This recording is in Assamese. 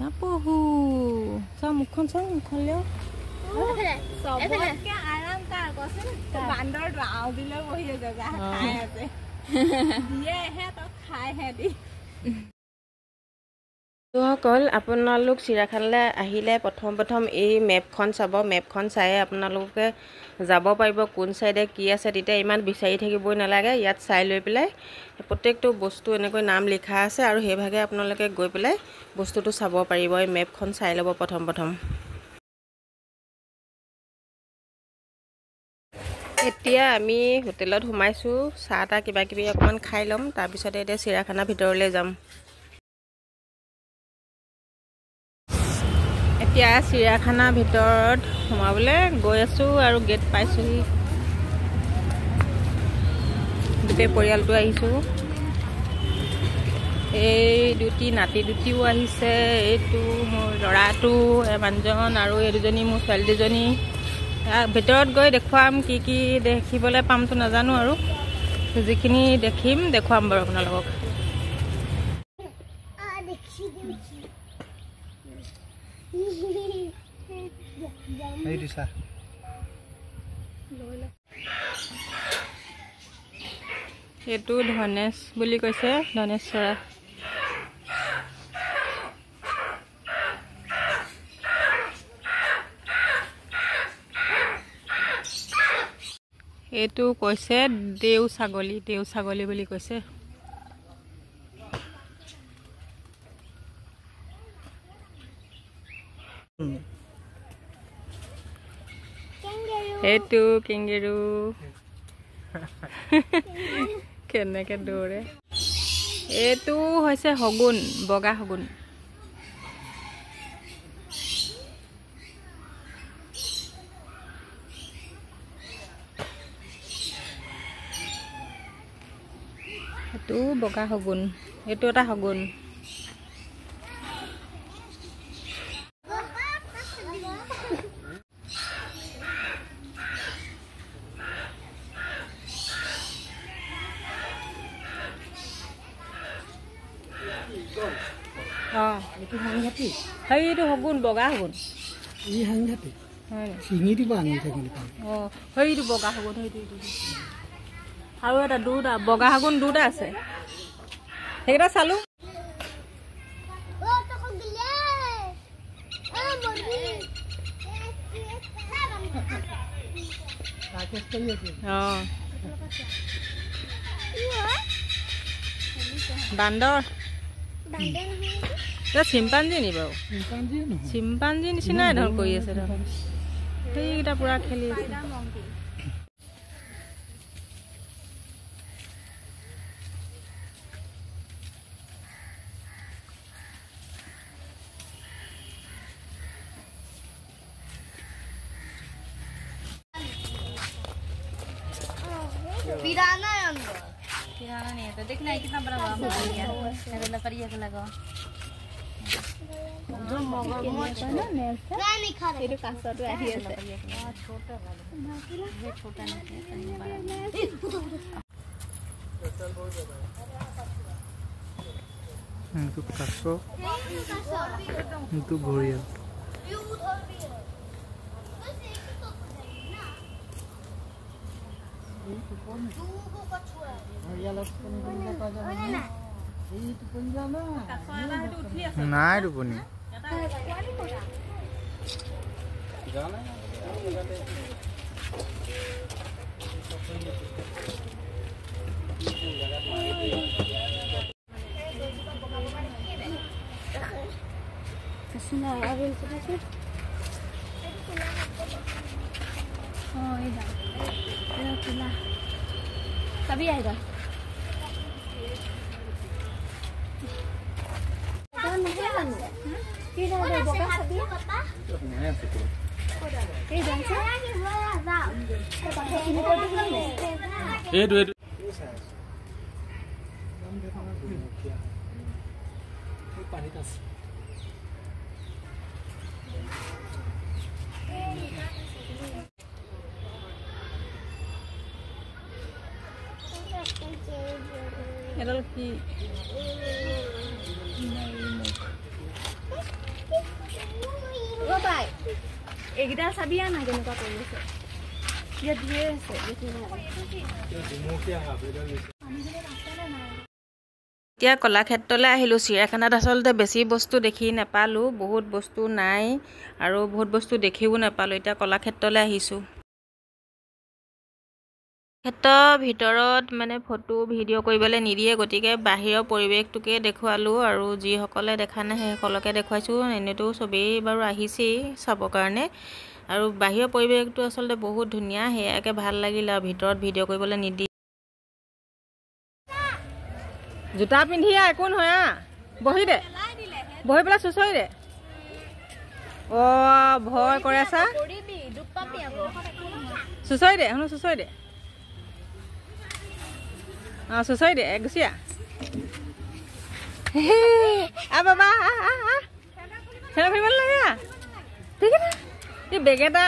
না পহু চাও মুখখন লিও সবতকে আৰাম কাৰ কচোন বান্দৰ ৰাও দিলে বহি জগা খাই আছে দিয়ে হে তো খাই হে দি সকল আপোনালোক চিৰাখানালৈ আহিলে প্ৰথম এই মেপখন চাব মেপখন চাই আপোনালোকে যাব পাৰিব কোন সাইডে কি আছে তেতিয়া ইমান বিচাৰি থাকিবই নালাগে ইয়াত চাই লৈ পেলাই প্ৰত্যেকটো বস্তু এনেকৈ নাম লিখা আছে আৰু হেভাগে আপোনালোকে গৈ পেলাই বস্তুটো চাব পাৰিব এই মেপখন চাই ল'ব প্ৰথম এতিয়া আমি হোটেলত সোমাইছো চাহটা কিবা কিবি অকমান খাই লম তাৰ পিছতে এতিয়া চিৰাখানা ভিতৰলৈ যাম এতিয়া চিৰাখানা ভিতৰত সোমাবলৈ গৈ আছো আৰু গেট পাইছোহি গোটেই পৰিয়ালটো আহিছো এই দুটি নাতি দুটিও আহিছে এইটো মোৰ ল'ৰাটো মানুহজন আৰু এই দুজনী মোৰ ছোৱালী দুজনী ভিতৰত গৈ দেখুৱাম কি কি দেখিবলৈ পামতো নাজানো আৰু যিখিনি দেখিম দেখুৱাম বাৰু আপোনালোকক এই দিছা এইটো ধনেশ বুলি কৈছে ধনেশ্বৰা এইটো কৈছে দেউ ছাগলী বুলি কৈছে এইটো কেংগেৰু কেনেকে দৌৰে এইটো হৈছে হগুন বগা হগুন এইটো বগা হগুন এইটো এটা হগুন এইটো হাংঘাটি সেইটো হগুন বগা হগুন ই হাংঘাটি চিঙি দিব আনি থাকিলে সেইটো বগা হগুন সেইটো আৰু এটা দুটা বগা হগুন দুটা আছে সেইকেইটা চালো বান্দৰ চিম্পাঞ্জি নি বাৰু চিম্পাঞ্জি নিচিনাই ধৰ কৰি আছে ধৰ সেইকেইটা পুৰা খেলি আছে पिराना नहीं है तो देखना कितना बड़ा बड़ा हो गया है लकड़ी का लगा जो मगरमच्छ ना नहीं खा रहे ये कासा तो ऐसी है छोटा वाला ये छोटा नहीं है बड़ा तो कासो तो घोड़िया নাই টোপনি कभी आएगा এডাল কি এইকেইটা চাবি না কেনেকুৱা কৰি আছে ইয়াত ধেৰ আছে এতিয়া কলাক্ষেত্ৰলৈ আহিলোঁ। চিৰিয়াখানাত আচলতে বেছি বস্তু দেখি নাপালোঁ, বহুত বস্তু নাই আৰু বহুত বস্তু দেখিও নাপালোঁ। এতিয়া কলাক্ষেত্ৰলৈ আহিছোঁ। ক্ষেত্ৰৰ ভিতৰত মানে ফটো ভিডিঅ' কৰিবলৈ নিদিয়ে, গতিকে বাহিৰৰ পৰিৱেশটোকে দেখুৱালোঁ আৰু যিসকলে দেখা নাই সেইসকলকে দেখুৱাইছোঁ। এনেতো চবেই বাৰু আহিছেই চাবৰ কাৰণে আৰু বাহিৰৰ পৰিৱেশটো আচলতে বহুত ধুনীয়া, সেয়াকে ভাল লাগিল আৰু ভিতৰত ভিডিঅ' কৰিবলৈ নিদিয়ে। জোতা পিন্ধি একো নহয়, বহি দে, বহি পেলাই চুচৰি দে। অ' ভয় কৰে আছা, চুচৰি দে, শুনো চুচৰি দে, অঁ চুচৰি দে, গুচিয়া বাবা চেলা ফুৰিব নালাগে ঠিক আছে। এই বেগ এটা